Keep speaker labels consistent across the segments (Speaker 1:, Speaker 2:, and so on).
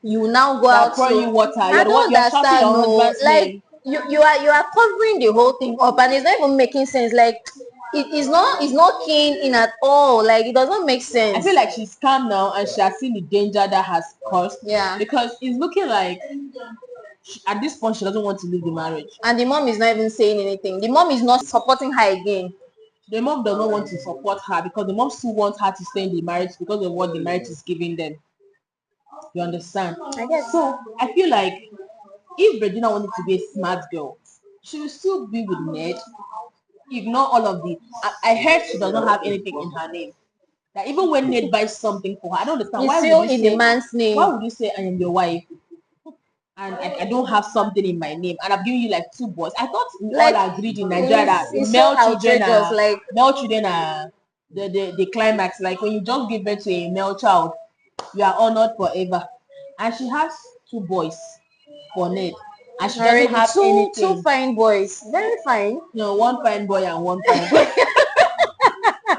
Speaker 1: you now go
Speaker 2: They'll
Speaker 1: out
Speaker 2: pour
Speaker 1: to.
Speaker 2: you water.
Speaker 1: I don't
Speaker 2: You're shouting
Speaker 1: understand.
Speaker 2: your
Speaker 1: No,
Speaker 2: husband's
Speaker 1: like
Speaker 2: name.
Speaker 1: you are covering the whole thing up, and it's not even making sense. Like it's not keen in at all. Like it doesn't make
Speaker 2: I
Speaker 1: sense.
Speaker 2: feel like she's calm now and she has seen the danger that has caused.
Speaker 1: Yeah.
Speaker 2: Because it's looking like at this point she doesn't want to leave the marriage.
Speaker 1: And the mom is not even saying anything. The mom is not supporting her again.
Speaker 2: The mom does not want to support her because the mom still wants her to stay in the marriage because of what the marriage is giving them. You understand?
Speaker 1: I guess.
Speaker 2: So I feel like if Regina wanted to be a smart girl, she will still be with Ned. Ignore all of the. I heard she does not have anything in her name. That even when Ned buys something for her, I don't understand.
Speaker 1: It's
Speaker 2: Why
Speaker 1: still
Speaker 2: would you
Speaker 1: in the
Speaker 2: say?
Speaker 1: man's name.
Speaker 2: Why would you say I am your wife? And I don't have something in my name, and I've given you like 2 boys. I thought we
Speaker 1: Like,
Speaker 2: all agreed in Nigeria that
Speaker 1: it's so outrageous. Like,
Speaker 2: male children are the climax. Like when you just give birth to a male child, you are honored forever. And she has 2 boys for Ned, and she doesn't
Speaker 1: already
Speaker 2: have
Speaker 1: two
Speaker 2: anything.
Speaker 1: fine boys, very fine.
Speaker 2: No, one fine boy and one fine boy.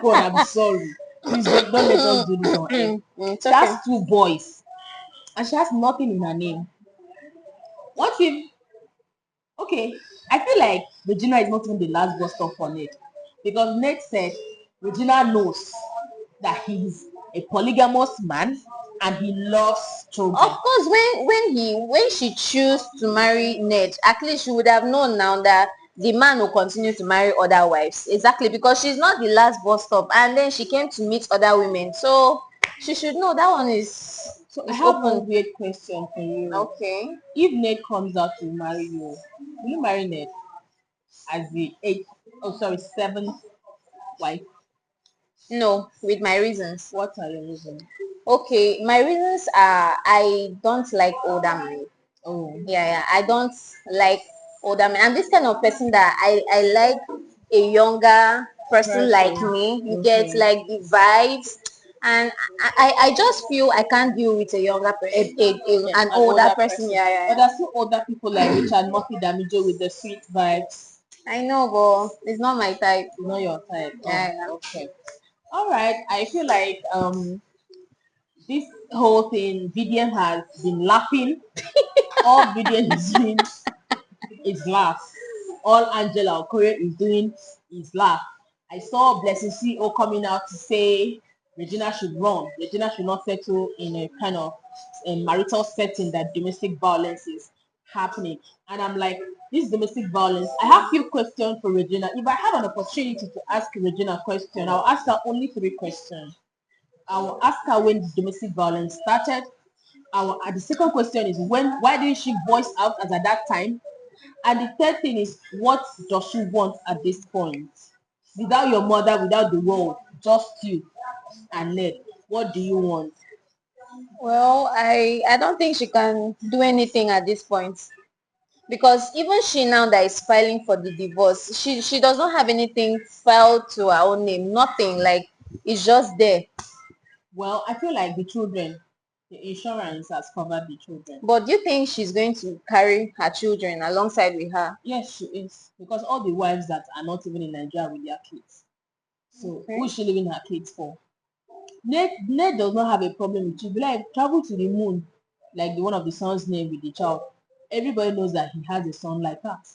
Speaker 2: God, I'm sorry. Please don't let us do this on air.
Speaker 1: It's
Speaker 2: She
Speaker 1: okay.
Speaker 2: has 2 boys, and she has nothing in her name. What if okay, I feel like Regina is not even the last bus stop for Ned. Because Ned said Regina knows that he's a polygamous man and he loves children.
Speaker 1: Of course, when she chose to marry Ned, at least she would have known now that the man will continue to marry other wives. Exactly, because she's not the last bus stop, and then she came to meet other women, so she should know that one
Speaker 2: So I
Speaker 1: is
Speaker 2: have one
Speaker 1: open.
Speaker 2: weird question for you.
Speaker 1: Okay.
Speaker 2: If Ned comes out to marry you, will you marry Ned as the seventh wife?
Speaker 1: No, with my reasons.
Speaker 2: What are your reasons?
Speaker 1: Okay, my reasons are I don't like older men.
Speaker 2: Oh,
Speaker 1: Yeah, I don't like older men. I'm this kind of person that I like a younger person like
Speaker 2: person.
Speaker 1: me. You get
Speaker 2: Okay.
Speaker 1: like the vibes, and I just feel I can't deal with a younger
Speaker 2: Yeah,
Speaker 1: an
Speaker 2: an
Speaker 1: older
Speaker 2: older
Speaker 1: person.
Speaker 2: person.
Speaker 1: Yeah, yeah,
Speaker 2: But
Speaker 1: yeah.
Speaker 2: there's still older people like Richard Murphy Damijo with the sweet vibes.
Speaker 1: I know, but it's not my type.
Speaker 2: It's not your type.
Speaker 1: Yeah,
Speaker 2: Oh,
Speaker 1: yeah.
Speaker 2: okay. All right. I feel like this whole thing, Vivian has been laughing. All Vivian is doing is laugh. All Angela Okoye is doing is laugh. I saw Blessing CEO coming out to say Regina should run. Regina should not settle in a kind of a marital setting that domestic violence is happening. And I'm like, this domestic violence, I have few questions for Regina. If I have an opportunity to ask Regina a question, I'll ask her only 3 questions. I will ask her when the domestic violence started. The second question is why didn't she voice out as at that time? And the third thing is, what does she want at this point? Without your mother, without the world, just you and Ned. What do you want?
Speaker 1: Well, I don't think she can do anything at this point, because even she now that is filing for the divorce, she does not have anything filed to her own name. Nothing. Like, it's just there.
Speaker 2: Well, I feel like the children, the insurance has covered the children.
Speaker 1: But do you think she's going to carry her children alongside with her?
Speaker 2: Yes, she is. Because all the wives that are not even in Nigeria with their kids. So
Speaker 1: Okay.
Speaker 2: who is she leaving her kids for? Ned does not have a problem with you. Be like, travel to the moon, like the one of the son's name with the child. Everybody knows that he has a son like that.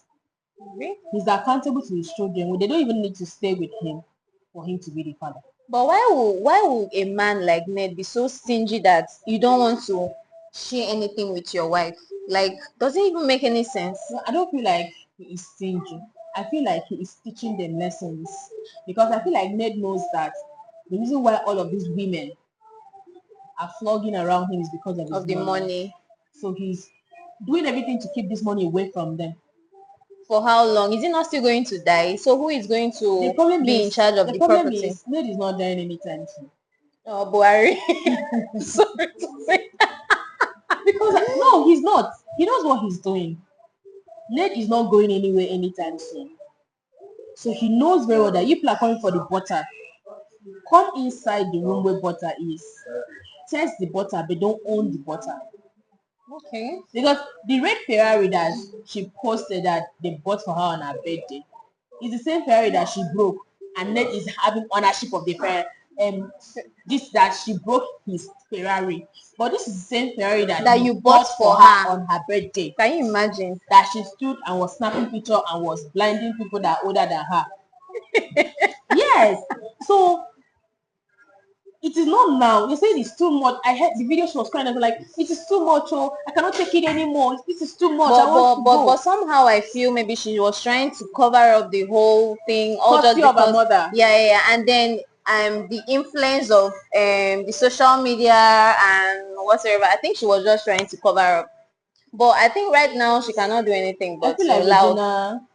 Speaker 1: Okay.
Speaker 2: He's accountable to his children. They don't even need to stay with him for him to be the father.
Speaker 1: But why would a man like Ned be so stingy that you don't want to share anything with your wife? Like, doesn't even make any sense.
Speaker 2: No, I don't feel like he is stingy. I feel like he is teaching them lessons because I feel like Ned knows that the reason why all of these women are flogging around him is because of his
Speaker 1: Of the money.
Speaker 2: So he's doing everything to keep this money away from them.
Speaker 1: For how long? Is he not still going to die? So who is going
Speaker 2: The
Speaker 1: to
Speaker 2: problem
Speaker 1: be in charge of
Speaker 2: the
Speaker 1: the
Speaker 2: problem
Speaker 1: property?
Speaker 2: is Ned is not dying anytime soon.
Speaker 1: Oh, Buhari. Sorry to say.
Speaker 2: Because no, he's not. He knows what he's doing. Ned is not going anywhere anytime soon. So he knows very well that if you are coming for the butter, come inside the room where butter is. Test the butter, but don't own the butter.
Speaker 1: Okay.
Speaker 2: Because the red Ferrari that she posted that they bought for her on her birthday is the same Ferrari that she broke, and Ned is having ownership of the this that she broke his Ferrari, but this is the same Ferrari that
Speaker 1: That
Speaker 2: he
Speaker 1: you
Speaker 2: bought
Speaker 1: bought
Speaker 2: for
Speaker 1: for
Speaker 2: her
Speaker 1: her.
Speaker 2: on her birthday.
Speaker 1: Can you imagine?
Speaker 2: That she stood and was snapping picture and was blinding people that are older than her. Yes. So it is not now. They say it's too much. I heard the video she was crying. I was like, it is too much. Oh, I cannot take it anymore. This is too much. I want to go.
Speaker 1: But somehow I feel maybe she was trying to cover up the whole thing, all just
Speaker 2: Courtesy of her
Speaker 1: because.
Speaker 2: mother.
Speaker 1: Yeah. And then the influence of the social media and whatever. I think she was just trying to cover up. But I think right now she cannot do anything
Speaker 2: I
Speaker 1: but
Speaker 2: feel
Speaker 1: to
Speaker 2: like
Speaker 1: allow.
Speaker 2: Regina,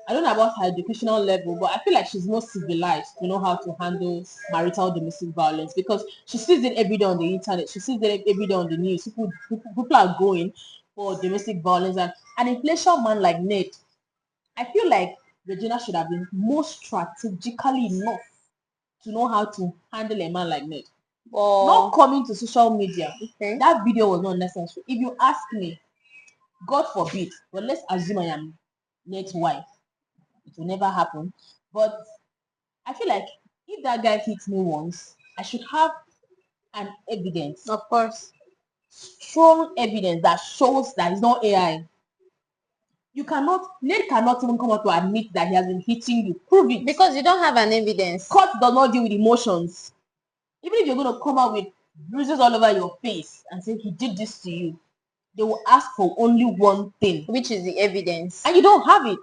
Speaker 2: I don't know about her educational level, but I feel like she's more civilized to know how to handle marital domestic violence because she sees it every day on the internet. She sees it every day on the news. People are going for domestic violence, and an influential man like Ned, I feel like Regina should have been more strategically enough to know how to handle a man like Ned. Not coming to social media.
Speaker 1: Okay.
Speaker 2: That video was not necessary. If you ask me, God forbid, but let's assume I am Ned's wife. It will never happen. But I feel like if that guy hits me once, I should have an evidence,
Speaker 1: Of course.
Speaker 2: strong evidence that shows that it's not AI. Ned cannot even come out to admit that he has been hitting you. Prove it.
Speaker 1: Because you don't have an evidence.
Speaker 2: Court does not deal with emotions. Even if you're going to come out with bruises all over your face and say he did this to you, they will ask for only one thing,
Speaker 1: which is the evidence.
Speaker 2: and you don't have it.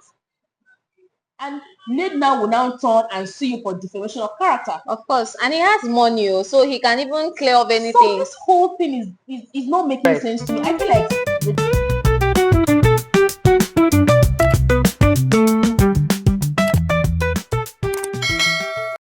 Speaker 2: And Ned now will now turn and sue you for defamation of character.
Speaker 1: Of course, and he has money, so he can even clear up anything.
Speaker 2: So this whole thing is not making sense to me. I feel like